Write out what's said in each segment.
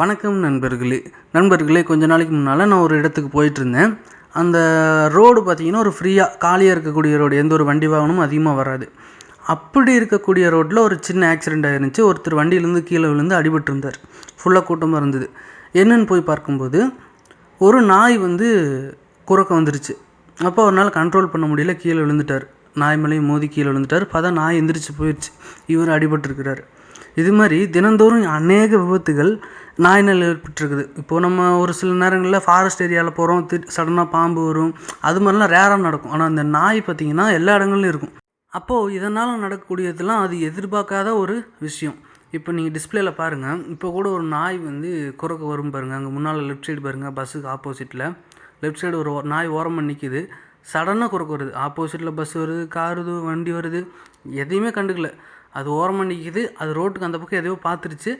வணக்கம் நண்பர்களே கொஞ்ச நாளைக்கு முன்னால் நான் ஒரு இடத்துக்கு போயிட்டுருந்தேன். அந்த ரோடு பார்த்திங்கன்னா ஒரு ஃப்ரீயாக காலியாக இருக்கக்கூடிய ரோடு, எந்த ஒரு வண்டி வாகனமும் அதிகமாக வராது. அப்படி இருக்கக்கூடிய ரோட்டில் ஒரு சின்ன ஆக்சிடெண்ட் ஆயிருந்துச்சு. ஒருத்தர் வண்டியிலேருந்து கீழே விழுந்து அடிபட்டிருந்தார். ஃபுல்லாக கூட்டமாக இருந்தது. என்னென்னு போய் பார்க்கும்போது ஒரு நாய் குறுக்க வந்துருச்சு. அப்போ அவரால் கண்ட்ரோல் பண்ண முடியல, கீழே விழுந்துட்டார். நாய் மேலேயும் மோதி கீழே விழுந்துட்டார். பார்த்தா நாய் எந்திரிச்சு போயிடுச்சு, இவர் அடிபட்டிருக்கிறார். இது மாதிரி தினந்தோறும் அநேக விபத்துகள் நாயினால் ஏற்பட்டுருக்குது. இப்போது நம்ம ஒரு சில நேரங்களில் ஃபாரஸ்ட் ஏரியாவில் போகிறோம், சடனாக பாம்பு வரும், அது மாதிரிலாம் ரேராக நடக்கும். ஆனால் அந்த நாய் பார்த்திங்கன்னா எல்லா இடங்கள்லையும் இருக்கும். அப்போது இதனால் நடக்கக்கூடியதெல்லாம் அது எதிர்பார்க்காத ஒரு விஷயம். இப்போ நீங்கள் டிஸ்பிளேயில் பாருங்கள், இப்போ கூட ஒரு நாய் குறுக்க வரும் பாருங்கள். அங்கே முன்னால் லெஃப்ட் சைடு பாருங்கள், பஸ்ஸுக்கு ஆப்போசிட்டில் லெஃப்ட் சைடு ஒரு நாய் ஓரமாக நிற்கிது. சடனாக குறுக்க வருது. ஆப்போசிட்டில் பஸ் வருது, கார் வண்டி வருது, எதையுமே கண்டுக்கல. அது ஓரமாக நிற்கிது. அது ரோட்டுக்கு அந்த பக்கம் எதையோ பார்த்துருச்சு.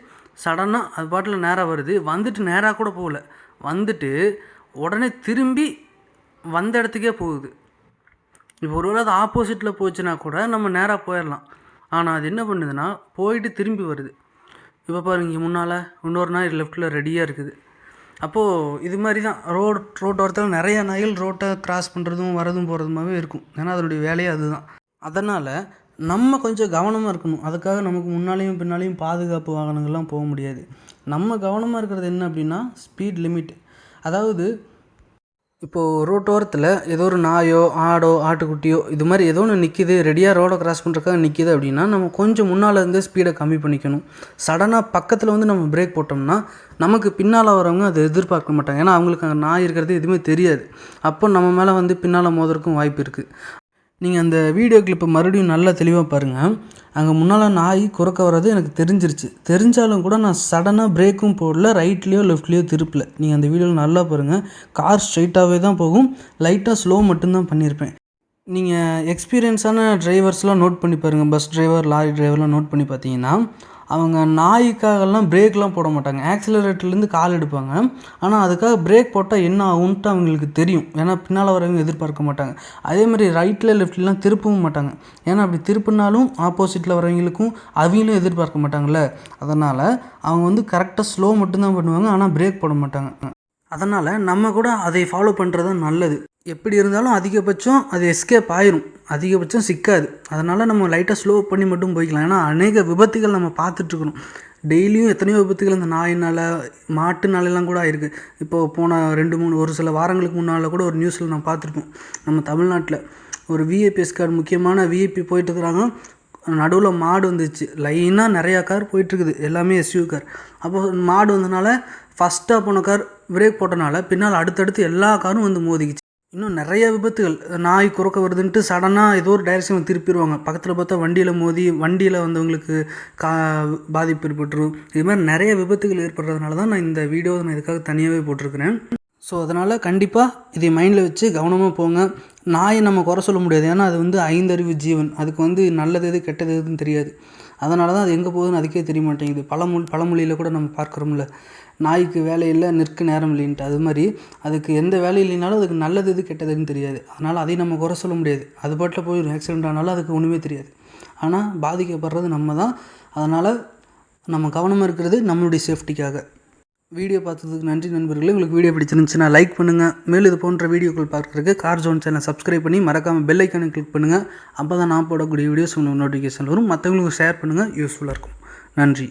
சடனாக அது பாட்டில் நேராக வருது. வந்துட்டு நேராக கூட போகல, வந்துட்டு உடனே திரும்பி வந்த இடத்துக்கே போகுது. இப்போ ஒரு வேளை அது ஆப்போசிட்டில் போச்சுன்னா கூட நம்ம நேராக போயிடலாம். ஆனால் அது என்ன பண்ணுதுன்னா போயிட்டு திரும்பி வருது. இப்போ பாருங்க, முன்னால் இன்னொரு நாய் லெஃப்ட்டில் ரெடியாக இருக்குது. அப்போது இது மாதிரி தான் ரோட்டோரத்தில் நிறைய நாய்கள் ரோட்டை கிராஸ் பண்ணுறதும் வரதும் போகிறதுமாகவே இருக்கும். ஏன்னா அதனுடைய வேலையே அதுதான். அதனால் நம்ம கொஞ்சம் கவனமாக இருக்கணும். அதுக்காக நமக்கு முன்னாலேயும் பின்னாலேயும் பாதுகாப்பு வாகனங்கள்லாம் போக முடியாது. நம்ம கவனமாக இருக்கிறது என்ன அப்படின்னா ஸ்பீட் லிமிட். அதாவது இப்போது ரோட்டோரத்தில் ஏதோ ஒரு நாயோ ஆடோ ஆட்டுக்குட்டியோ இது மாதிரி ஏதோ ஒன்று நிற்கிது, ரெடியாக ரோடை கிராஸ் பண்ணுறதுக்காக நிற்கிது அப்படின்னா நம்ம கொஞ்சம் முன்னால் இருந்து ஸ்பீடை கம்மி பண்ணிக்கணும். சடனாக பக்கத்தில் நம்ம பிரேக் போட்டோம்னா நமக்கு பின்னால் வரவங்க அதை எதிர்பார்க்க மாட்டாங்க. ஏன்னா அவங்களுக்கு அங்கே நாய் இருக்கிறது எதுவுமே தெரியாது. அப்போ நம்ம மேலே பின்னால் மோதுறதுக்கும் வாய்ப்பு இருக்குது. நீங்கள் அந்த வீடியோ கிளிப்பை மறுபடியும் நல்லா தெளிவாக பாருங்கள். அங்கே முன்னால் நாய் குறுக்க வர்றது எனக்கு தெரிஞ்சிருச்சு. தெரிஞ்சாலும் கூட நான் சடனாக பிரேக்கும் போடல, ரைட்லேயோ லெஃப்ட்லேயோ திருப்பல. நீங்கள் அந்த வீடியோவில் நல்லா பாருங்கள். கார் ஸ்ட்ரைட்டாகவே தான் போகும், லைட்டாக ஸ்லோ மட்டும்தான் பண்ணியிருப்பேன். நீங்கள் எக்ஸ்பீரியன்ஸான டிரைவர்ஸ்லாம் நோட் பண்ணி பாருங்கள். பஸ் டிரைவர், லாரி டிரைவர்லாம் நோட் பண்ணி பார்த்தீங்கன்னா அவங்க நாய்க்காகலாம் பிரேக்லாம் போட மாட்டாங்க. ஆக்சிலரேட்டர்லேருந்து கால் எடுப்பாங்க. ஆனால் அதுக்காக பிரேக் போட்டால் என்ன ஆகுன்ட்டு அவங்களுக்கு தெரியும். ஏன்னா பின்னால் வரவங்க எதிர்பார்க்க மாட்டாங்க. அதேமாதிரி ரைட்டில் லெஃப்ட்லாம் திருப்பவும் மாட்டாங்க. ஏன்னா அப்படி திருப்பினாலும் ஆப்போசிட்டில் வரவங்களுக்கும் அவங்களும் எதிர்பார்க்க மாட்டாங்கள்ல. அதனால் அவங்க கரெக்டாக ஸ்லோ மட்டும்தான் பண்ணுவாங்க, ஆனால் பிரேக் போட மாட்டாங்க. அதனால் நம்ம கூட அதை ஃபாலோ பண்ணுறது தான் நல்லது. எப்படி இருந்தாலும் அதிகபட்சம் அது எஸ்கேப் ஆயிரும், அதிகபட்சம் சிக்காது. அதனால் நம்ம லைட்டாக ஸ்லோ பண்ணி மட்டும் போய்க்கலாம். ஏன்னா அநேக விபத்துகள் நம்ம பார்த்துட்ருக்கணும். டெய்லியும் எத்தனையோ விபத்துகள் இந்த நாயினால், மாட்டுனாலெல்லாம் கூட ஆயிருக்கு. இப்போது போன 2-3 ஒரு சில வாரங்களுக்கு முன்னால் கூட ஒரு நியூஸில் நான் பார்த்துருப்போம். நம்ம தமிழ்நாட்டில் ஒரு விஐபிஎஸ் கார்டு, முக்கியமான விஐபி போயிட்டு இருக்கிறாங்க. நடுவில் மாடு வந்துச்சு. லைனாக நிறையா கார் போயிட்டுருக்குது, எல்லாமே எஸ்யூ கார். அப்போ மாடு வந்தனால ஃபஸ்ட்டாக போன கார் பிரேக் போட்டனால பின்னால் அடுத்தடுத்து எல்லா காரும் மோதிக்கிச்சு. இன்னும் நிறைய விபத்துகள், நாய் குறுக்க வருதுன்ட்டு சடனாக ஏதோ ஒரு டைரெக்ஷனில் திருப்பிடுவாங்க. பக்கத்தில் பார்த்தா வண்டியில் மோதி வண்டியில் வந்தவங்களுக்கு பாதிப்பு ஏற்பட்டுரும். இது மாதிரி நிறைய விபத்துகள் ஏற்படுறதுனால தான் நான் இந்த வீடியோ இதுக்காக தனியாகவே போட்டிருக்கிறேன். ஸோ அதனால் கண்டிப்பாக இதை மைண்டில் வச்சு கவனமாக போங்க. நாயை நம்ம குறை சொல்ல முடியாது. ஏன்னா அது 5 ஜீவன். அதுக்கு நல்லது எது கெட்டது எதுன்னு தெரியாது. அதனால தான் அது எங்கே போகுதுன்னு அதுக்கே தெரிய மாட்டேங்குது. பழமொழியில் கூட நம்ம பார்க்குறோம்ல, நாய்க்கு வேலை இல்லை நிற்க நேரம் இல்லைன்ட்டு. அது மாதிரி அதுக்கு எந்த வேலை இல்லைனாலும் அதுக்கு நல்லது எது கெட்டதுன்னு தெரியாது. அதனால் அதையும் நம்ம குறை சொல்ல முடியாது. அது பாட்டில் போய் ஒரு ஆக்சிடெண்ட் ஆனாலும் அதுக்கு ஒன்றுமே தெரியாது. ஆனால் பாதிக்கப்படுறது நம்ம தான். அதனால் நம்ம கவனமாக இருக்கிறது நம்மளுடைய சேஃப்டிக்காக. வீடியோ பார்த்ததுக்கு நன்றி நண்பர்களே. உங்களுக்கு வீடியோ பிடிச்சிருந்துச்சுன்னா லைக் பண்ணுங்கள். மேலும் இது போன்ற வீடியோக்கள் பார்க்குறதுக்கு கார் ஜோன் சேனல் சப்ஸ்கிரைப் பண்ணி மறக்காமல் பெல் ஐக்கானை கிளிக் பண்ணுங்கள். அப்போ தான் நான் போடக்கூடிய வீடியோஸ் உங்களுக்கு நோட்டிஃபிகேஷன் வரும். மற்றவங்களுக்கு ஷேர் பண்ணுங்கள், யூஸ்ஃபுல்லாக இருக்கும். நன்றி.